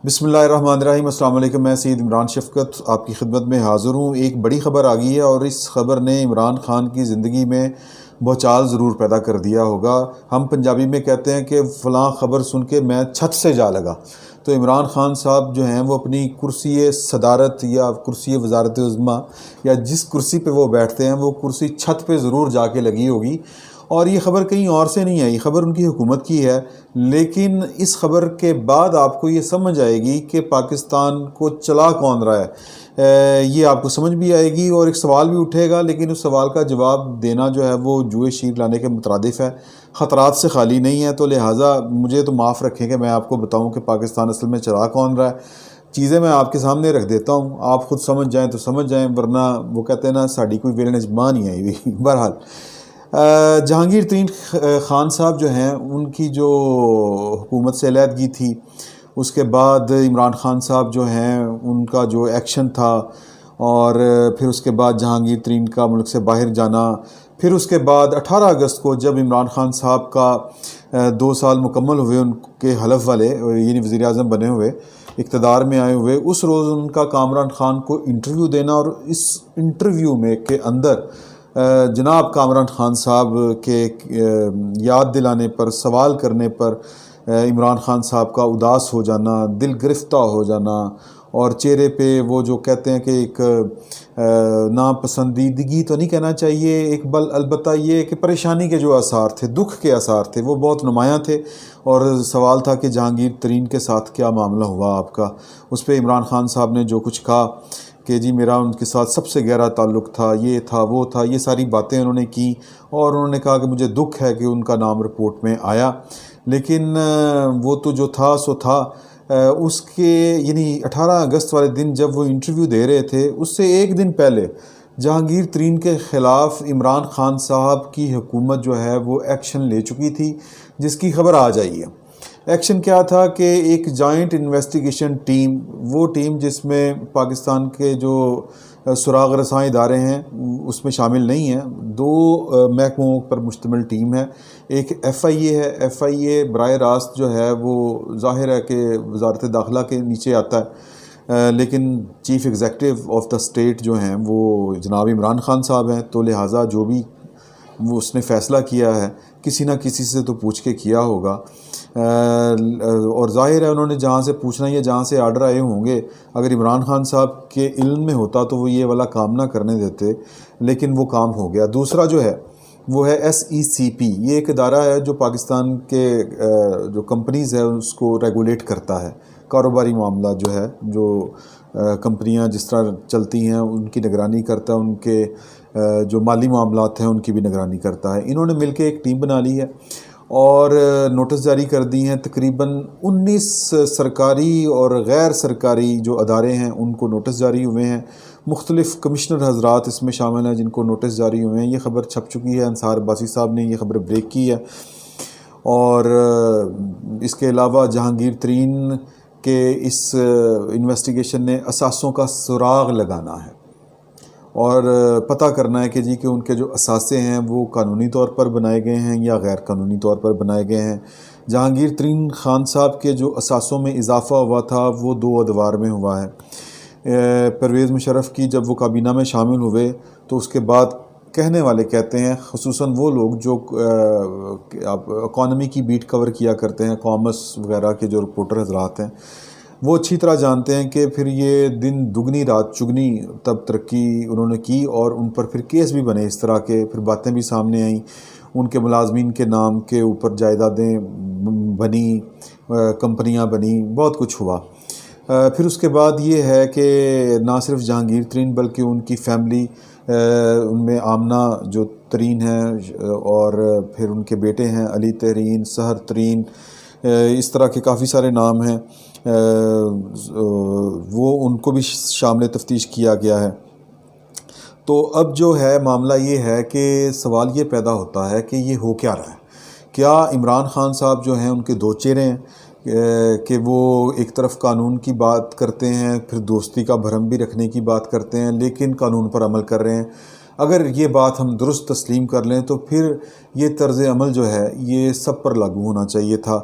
بسم اللہ الرحمن الرحیم۔ السلام علیکم، میں سید عمران شفقت آپ کی خدمت میں حاضر ہوں۔ ایک بڑی خبر آ گئی ہے اور اس خبر نے عمران خان کی زندگی میں بھوچال ضرور پیدا کر دیا ہوگا۔ ہم پنجابی میں کہتے ہیں کہ فلاں خبر سن کے میں چھت سے جا لگا۔ تو عمران خان صاحب جو ہیں وہ اپنی کرسی صدارت یا کرسی وزارت عظمیٰ یا جس کرسی پہ وہ بیٹھتے ہیں وہ کرسی چھت پہ ضرور جا کے لگی ہوگی، اور یہ خبر کہیں اور سے نہیں آئی، خبر ان کی حکومت کی ہے۔ لیکن اس خبر کے بعد آپ کو یہ سمجھ آئے گی کہ پاکستان کو چلا کون رہا ہے، یہ آپ کو سمجھ بھی آئے گی اور ایک سوال بھی اٹھے گا، لیکن اس سوال کا جواب دینا جو ہے وہ جوئے شیر لانے کے مترادف ہے، خطرات سے خالی نہیں ہے۔ تو لہٰذا مجھے تو معاف رکھیں کہ میں آپ کو بتاؤں کہ پاکستان اصل میں چلا کون رہا ہے۔ چیزیں میں آپ کے سامنے رکھ دیتا ہوں، آپ خود سمجھ جائیں تو سمجھ جائیں، ورنہ وہ کہتے ہیں نا ساڑی کوئی ویلن جماں نہیں آئی ہوئی۔ بہرحال جہانگیر ترین خان صاحب جو ہیں ان کی جو حکومت سے علیحدگی تھی، اس کے بعد عمران خان صاحب جو ہیں ان کا جو ایکشن تھا، اور پھر اس کے بعد جہانگیر ترین کا ملک سے باہر جانا، پھر اس کے بعد 18 اگست کو جب عمران خان صاحب کا 2 سال مکمل ہوئے ان کے حلف والے، یعنی وزیر اعظم بنے ہوئے، اقتدار میں آئے ہوئے، اس روز ان کا کامران خان کو انٹرویو دینا، اور اس انٹرویو میں کے اندر جناب کامران خان صاحب کے یاد دلانے پر، سوال کرنے پر عمران خان صاحب کا اداس ہو جانا، دل گرفتہ ہو جانا، اور چہرے پہ وہ جو کہتے ہیں کہ ایک ناپسندیدگی تو نہیں کہنا چاہیے، ایک البتہ یہ کہ پریشانی کے جو آثار تھے، دکھ کے آثار تھے، وہ بہت نمایاں تھے۔ اور سوال تھا کہ جہانگیر ترین کے ساتھ کیا معاملہ ہوا آپ کا؟ اس پہ عمران خان صاحب نے جو کچھ کہا کہ جی میرا ان کے ساتھ سب سے گہرا تعلق تھا، یہ تھا وہ تھا، یہ ساری باتیں انہوں نے کی، اور انہوں نے کہا کہ مجھے دکھ ہے کہ ان کا نام رپورٹ میں آیا، لیکن وہ تو جو تھا سو تھا۔ اس کے یعنی 18 اگست والے دن جب وہ انٹرویو دے رہے تھے، اس سے ایک دن پہلے جہانگیر ترین کے خلاف عمران خان صاحب کی حکومت جو ہے وہ ایکشن لے چکی تھی، جس کی خبر آ جائی ہے۔ ایکشن کیا تھا کہ ایک جوائنٹ انویسٹیگیشن ٹیم، وہ ٹیم جس میں پاکستان کے جو سراغ رساں ادارے ہیں اس میں شامل نہیں ہیں، 2 محکموں پر مشتمل ٹیم ہے۔ ایک ایف آئی اے ہے، ایف آئی اے براہ راست جو ہے وہ ظاہر ہے کہ وزارت داخلہ کے نیچے آتا ہے، لیکن chief executive of the state جو ہیں وہ جناب عمران خان صاحب ہیں، تو لہٰذا جو بھی وہ اس نے فیصلہ کیا ہے کسی نہ کسی سے تو پوچھ کے کیا ہوگا، اور ظاہر ہے انہوں نے جہاں سے پوچھنا یا جہاں سے آرڈر آئے ہوں گے، اگر عمران خان صاحب کے علم میں ہوتا تو وہ یہ والا کام نہ کرنے دیتے، لیکن وہ کام ہو گیا۔ دوسرا جو ہے وہ ہے ایس ای سی پی، یہ ایک ادارہ ہے جو پاکستان کے جو کمپنیز ہے اس کو ریگولیٹ کرتا ہے، کاروباری معاملات جو ہے، جو کمپنیاں جس طرح چلتی ہیں ان کی نگرانی کرتا ہے، ان کے جو مالی معاملات ہیں ان کی بھی نگرانی کرتا ہے۔ انہوں نے مل کے ایک ٹیم بنا لی ہے اور نوٹس جاری کر دی ہیں، تقریباً 19 سرکاری اور غیر سرکاری جو ادارے ہیں ان کو نوٹس جاری ہوئے ہیں۔ مختلف کمشنر حضرات اس میں شامل ہیں جن کو نوٹس جاری ہوئے ہیں۔ یہ خبر چھپ چکی ہے، انصار عباسی صاحب نے یہ خبر بریک کی ہے، اور اس کے علاوہ جہانگیر ترین کے اس انویسٹیگیشن نے اثاثوں کا سراغ لگانا ہے اور پتہ کرنا ہے کہ جی کہ ان کے جو اثاثے ہیں وہ قانونی طور پر بنائے گئے ہیں یا غیر قانونی طور پر بنائے گئے ہیں۔ جہانگیر ترین خان صاحب کے جو اثاثوں میں اضافہ ہوا تھا وہ 2 ادوار میں ہوا ہے۔ پرویز مشرف کی جب وہ کابینہ میں شامل ہوئے تو اس کے بعد کہنے والے کہتے ہیں، خصوصاً وہ لوگ جو اکانومی کی بیٹ کور کیا کرتے ہیں، کامرس وغیرہ کے جو رپورٹر حضرات ہیں، وہ اچھی طرح جانتے ہیں کہ پھر یہ دن دگنی رات چگنی تب ترقی انہوں نے کی، اور ان پر پھر کیس بھی بنے، اس طرح کے پھر باتیں بھی سامنے آئیں، ان کے ملازمین کے نام کے اوپر جائیدادیں بنی، کمپنیاں بنی، بہت کچھ ہوا۔ پھر اس کے بعد یہ ہے کہ نہ صرف جہانگیر ترین بلکہ ان کی فیملی، ان میں آمنہ جو ترین ہیں، اور پھر ان کے بیٹے ہیں علی ترین، سحر ترین، اس طرح کے کافی سارے نام ہیں، وہ ان کو بھی شامل تفتیش کیا گیا ہے۔ تو اب جو ہے معاملہ یہ ہے کہ سوال یہ پیدا ہوتا ہے کہ یہ ہو کیا رہا ہے؟ کیا عمران خان صاحب جو ہیں ان کے 2 چہرے ہیں کہ وہ ایک طرف قانون کی بات کرتے ہیں، پھر دوستی کا بھرم بھی رکھنے کی بات کرتے ہیں، لیکن قانون پر عمل کر رہے ہیں۔ اگر یہ بات ہم درست تسلیم کر لیں تو پھر یہ طرز عمل جو ہے یہ سب پر لاگو ہونا چاہیے تھا.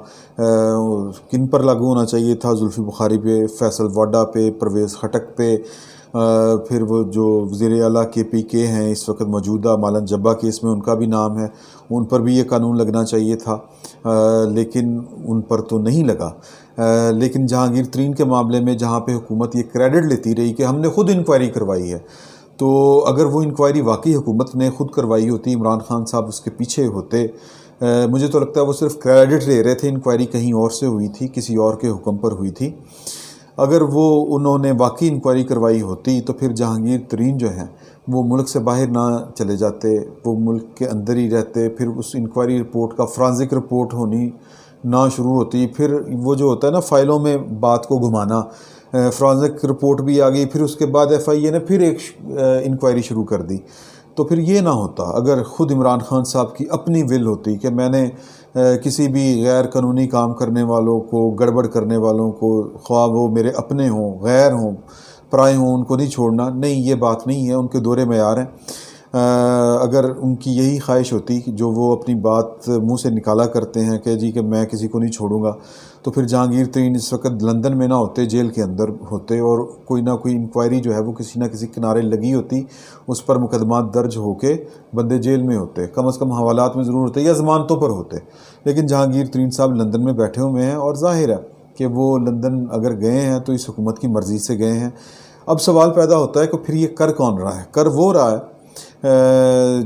کن پر لاگو ہونا چاہیے تھا؟ زلفی بخاری پہ، فیصل واڈا پہ، پرویز خٹک پہ، پھر وہ جو وزیر اعلیٰ کے پی کے ہیں اس وقت موجودہ، مالن جبا کیس میں ان کا بھی نام ہے، ان پر بھی یہ قانون لگنا چاہیے تھا، لیکن ان پر تو نہیں لگا. لیکن جہانگیر ترین کے معاملے میں جہاں پہ حکومت یہ کریڈٹ لیتی رہی کہ ہم نے خود انکوائری کروائی ہے، تو اگر وہ انکوائری واقعی حکومت نے خود کروائی ہوتی، عمران خان صاحب اس کے پیچھے ہوتے، مجھے تو لگتا ہے وہ صرف کریڈٹ لے رہے تھے. انکوائری کہیں اور سے ہوئی تھی، کسی اور کے حکم پر ہوئی تھی. اگر انہوں نے واقعی انکوائری کروائی ہوتی تو پھر جہانگیر ترین جو ہیں وہ ملک سے باہر نہ چلے جاتے، وہ ملک کے اندر ہی رہتے. پھر اس انکوائری رپورٹ کا فرانزک رپورٹ ہونی نہ شروع ہوتی. پھر وہ جو ہوتا ہے نا فائلوں میں بات کو گھمانا، فرانزک رپورٹ بھی آ گئی، پھر اس کے بعد ایف آئی اے نے پھر ایک انکوائری شروع کر دی. تو پھر یہ نہ ہوتا اگر خود عمران خان صاحب کی اپنی ول ہوتی کہ میں نے کسی بھی غیر قانونی کام کرنے والوں کو، گڑبڑ کرنے والوں کو، خواہ وہ میرے اپنے ہوں، غیر ہوں، پرائے ہوں، ان کو نہیں چھوڑنا. نہیں، یہ بات نہیں ہے، ان کے دورے معیار ہیں. اگر ان کی یہی خواہش ہوتی جو وہ اپنی بات منہ سے نکالا کرتے ہیں کہ جی کہ میں کسی کو نہیں چھوڑوں گا، تو پھر جہانگیر ترین اس وقت لندن میں نہ ہوتے، جیل کے اندر ہوتے، اور کوئی نہ کوئی انکوائری جو ہے وہ کسی نہ کسی کنارے لگی ہوتی، اس پر مقدمات درج ہو کے بندے جیل میں ہوتے، کم از کم حوالات میں ضرور ہوتے یا ضمانتوں پر ہوتے. لیکن جہانگیر ترین صاحب لندن میں بیٹھے ہوئے ہیں، اور ظاہر ہے کہ وہ لندن اگر گئے ہیں تو اس حکومت کی مرضی سے گئے ہیں. اب سوال پیدا ہوتا ہے کہ پھر یہ کر کون رہا ہے؟ کر وہ رہا ہے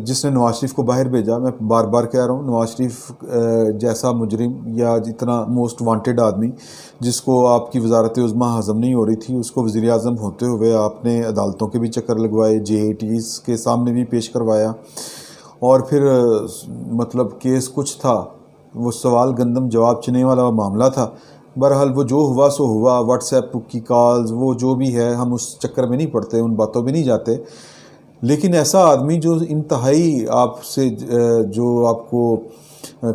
جس نے نواز شریف کو باہر بھیجا. میں بار بار کہہ رہا ہوں، نواز شریف جیسا مجرم یا جتنا موسٹ وانٹیڈ آدمی جس کو آپ کی وزارت عظمیٰ ہضم نہیں ہو رہی تھی، اس کو وزیر اعظم ہوتے ہوئے آپ نے عدالتوں کے بھی چکر لگوائے، JITs کے سامنے بھی پیش کروایا، اور پھر مطلب کیس کچھ تھا، وہ سوال گندم جواب چنے والا معاملہ تھا. بہرحال وہ جو ہوا سو ہوا. واٹس ایپ کی کالز، وہ جو بھی ہے، ہم اس چکر میں نہیں پڑتے، ان باتوں میں نہیں جاتے. لیکن ایسا آدمی جو انتہائی آپ سے جو آپ کو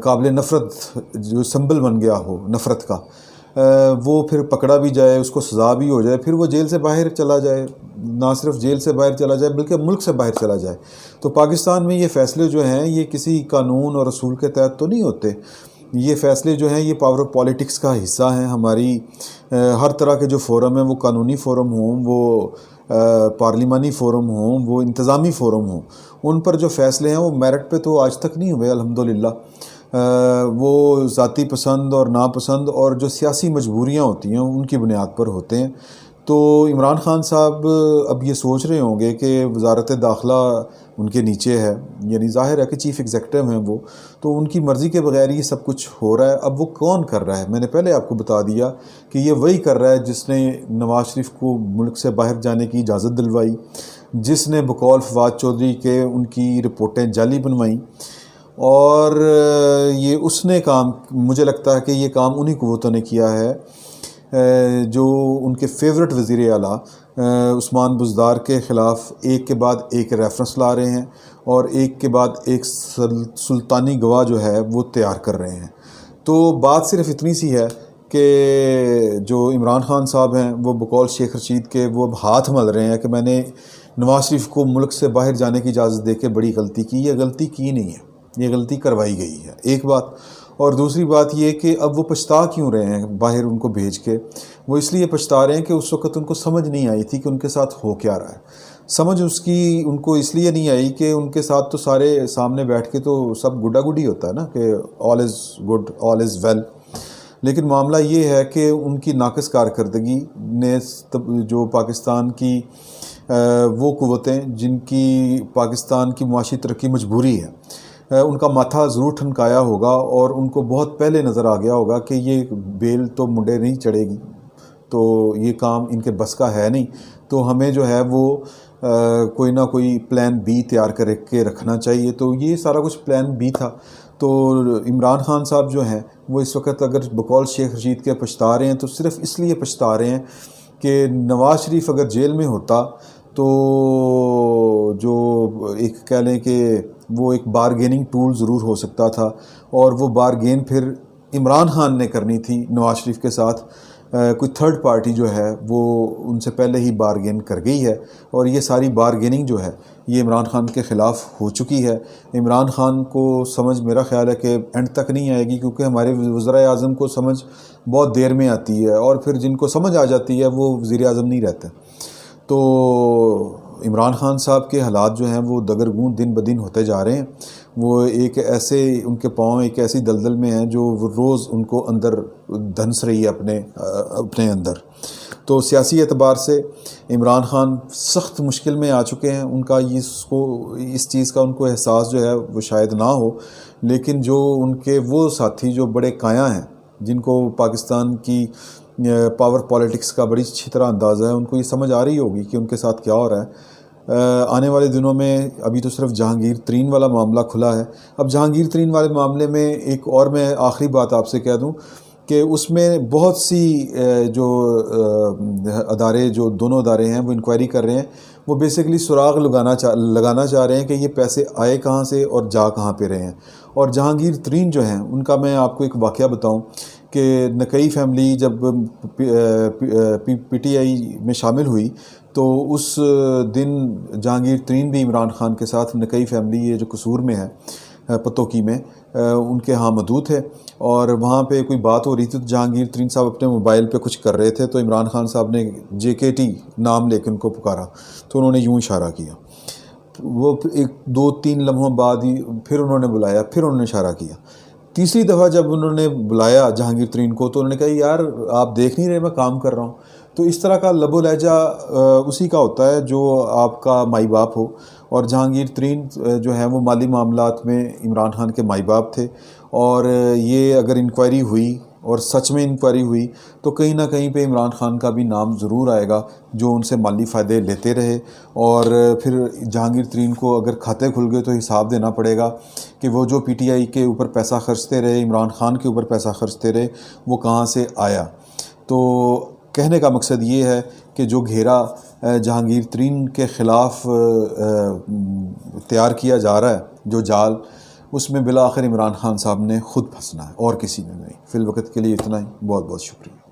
قابل نفرت، جو سمبل بن گیا ہو نفرت کا، وہ پھر پکڑا بھی جائے، اس کو سزا بھی ہو جائے، پھر وہ جیل سے باہر چلا جائے، نہ صرف جیل سے باہر چلا جائے بلکہ ملک سے باہر چلا جائے. تو پاکستان میں یہ فیصلے جو ہیں یہ کسی قانون اور اصول کے تحت تو نہیں ہوتے. یہ فیصلے جو ہیں یہ پاور آف پالیٹکس کا حصہ ہیں. ہماری ہر طرح کے جو فورم ہیں، وہ قانونی فورم ہوں، وہ پارلیمانی فورم ہوں، وہ انتظامی فورم ہوں، ان پر جو فیصلے ہیں وہ میرٹ پہ تو آج تک نہیں ہوئے الحمدللہ. وہ ذاتی پسند اور ناپسند اور جو سیاسی مجبوریاں ہوتی ہیں ان کی بنیاد پر ہوتے ہیں. تو عمران خان صاحب اب یہ سوچ رہے ہوں گے کہ وزارت داخلہ ان کے نیچے ہے، یعنی ظاہر ہے کہ چیف ایگزیکٹو ہیں وہ، تو ان کی مرضی کے بغیر یہ سب کچھ ہو رہا ہے. اب وہ کون کر رہا ہے؟ میں نے پہلے آپ کو بتا دیا کہ یہ وہی کر رہا ہے جس نے نواز شریف کو ملک سے باہر جانے کی اجازت دلوائی، جس نے بقول فواد چودھری کے ان کی رپورٹیں جعلی بنوائیں، اور یہ اس نے کام، مجھے لگتا ہے کہ یہ کام انہی قوتوں نے کیا ہے جو ان کے فیورٹ وزیر اعلیٰ عثمان بزدار کے خلاف ایک کے بعد ایک ریفرنس لا رہے ہیں، اور ایک کے بعد ایک سلطانی گواہ جو ہے وہ تیار کر رہے ہیں. تو بات صرف اتنی سی ہے کہ جو عمران خان صاحب ہیں وہ بقول شیخ رشید کے وہ اب ہاتھ مل رہے ہیں کہ میں نے نواز شریف کو ملک سے باہر جانے کی اجازت دے کے بڑی غلطی کی. یہ غلطی کی نہیں ہے، یہ غلطی کروائی گئی ہے، ایک بات. اور دوسری بات یہ کہ اب وہ پچھتا کیوں رہے ہیں باہر ان کو بھیج کے؟ وہ اس لیے پچھتا رہے ہیں کہ اس وقت ان کو سمجھ نہیں آئی تھی کہ ان کے ساتھ ہو کیا رہا ہے. سمجھ ان کو اس لیے نہیں آئی کہ ان کے ساتھ تو سارے سامنے بیٹھ کے تو سب گڈا گڈی ہوتا ہے نا کہ آل is good, all is well. لیکن معاملہ یہ ہے کہ ان کی ناقص کارکردگی نے جو پاکستان کی وہ قوتیں جن کی پاکستان کی معاشی ترقی مجبوری ہے، ان کا ماتھا ضرور ٹھنکایا ہوگا، اور ان کو بہت پہلے نظر آ گیا ہوگا کہ یہ بیل تو منڈے نہیں چڑھے گی، تو یہ کام ان کے بس کا ہے نہیں. تو ہمیں جو ہے وہ کوئی نہ کوئی پلان بی تیار کر کے رکھنا چاہیے. تو یہ سارا کچھ پلان بی تھا. تو عمران خان صاحب جو ہیں وہ اس وقت اگر بقول شیخ رشید کے پچھتا رہے ہیں تو صرف اس لیے پچھتا رہے ہیں کہ نواز شریف اگر جیل میں ہوتا تو جو ایک کہہ لیں کہ وہ ایک بارگیننگ ٹول ضرور ہو سکتا تھا، اور وہ بارگین پھر عمران خان نے کرنی تھی نواز شریف کے ساتھ. کوئی تھرڈ پارٹی جو ہے وہ ان سے پہلے ہی بارگین کر گئی ہے، اور یہ ساری بارگیننگ جو ہے یہ عمران خان کے خلاف ہو چکی ہے۔ عمران خان کو سمجھ میرا خیال ہے کہ اینڈ تک نہیں آئے گی، کیونکہ ہمارے وزرائے اعظم کو سمجھ بہت دیر میں آتی ہے، اور پھر جن کو سمجھ آ جاتی ہے وہ وزیر اعظم نہیں رہتے۔ تو عمران خان صاحب کے حالات جو ہیں وہ دگرگوں دن بدن ہوتے جا رہے ہیں۔ وہ ایک ایسے ان کے پاؤں ایک ایسی دلدل میں ہیں جو روز ان کو اندر دھنس رہی ہے اپنے اندر۔ تو سیاسی اعتبار سے عمران خان سخت مشکل میں آ چکے ہیں۔ ان کا اس چیز کا ان کو احساس جو ہے وہ شاید نہ ہو، لیکن جو ان کے وہ ساتھی جو بڑے کایاں ہیں، جن کو پاکستان کی پاور پالیٹکس کا بڑی اچھی طرح اندازہ ہے، ان کو یہ سمجھ آ رہی ہوگی کہ ان کے ساتھ کیا ہو رہا ہے۔ آنے والے دنوں میں ابھی تو صرف جہانگیر ترین والا معاملہ کھلا ہے۔ اب جہانگیر ترین والے معاملے میں ایک اور میں آخری بات آپ سے کہہ دوں کہ اس میں بہت سی جو ادارے، جو دونوں ادارے ہیں وہ انکوائری کر رہے ہیں، وہ بیسیکلی سراغ لگانا چاہ رہے ہیں کہ یہ پیسے آئے کہاں سے اور جا کہاں پہ رہے ہیں۔ اور جہانگیر ترین جو ہیں ان کا میں آپ کو ایک واقعہ بتاؤں کہ نقئی فیملی جب پی ٹی آئی میں شامل ہوئی تو اس دن جہانگیر ترین بھی عمران خان کے ساتھ نقئی فیملی یہ جو قصور میں ہے پتوکی میں ان کے ہاں موجود تھے، اور وہاں پہ کوئی بات ہو رہی تھی تو جہانگیر ترین صاحب اپنے موبائل پہ کچھ کر رہے تھے، تو عمران خان صاحب نے JKT نام لے کے ان کو پکارا، تو انہوں نے یوں اشارہ کیا۔ وہ ایک 2-3 لمحوں بعد ہی پھر انہوں نے بلایا، پھر انہوں نے اشارہ کیا۔ تیسری دفعہ جب انہوں نے بلایا جہانگیر ترین کو تو انہوں نے کہا یار آپ دیکھ نہیں رہے میں کام کر رہا ہوں۔ تو اس طرح کا لب و لہجہ اسی کا ہوتا ہے جو آپ کا مائی باپ ہو، اور جہانگیر ترین جو ہیں وہ مالی معاملات میں عمران خان کے مائی باپ تھے، اور یہ اگر انکوائری ہوئی اور سچ میں انکوائری ہوئی تو کہیں نہ کہیں پہ عمران خان کا بھی نام ضرور آئے گا، جو ان سے مالی فائدے لیتے رہے۔ اور پھر جہانگیر ترین کو اگر کھاتے کھل گئے تو حساب دینا پڑے گا کہ وہ جو PTI کے اوپر پیسہ خرچتے رہے، عمران خان کے اوپر پیسہ خرچتے رہے، وہ کہاں سے آیا۔ تو کہنے کا مقصد یہ ہے کہ جو گھیرا جہانگیر ترین کے خلاف تیار کیا جا رہا ہے، جو جال، اس میں بالآخر عمران خان صاحب نے خود پھنسنا ہے اور کسی نے نہیں۔ فی الوقت کے لیے اتنا ہی، بہت بہت شکریہ۔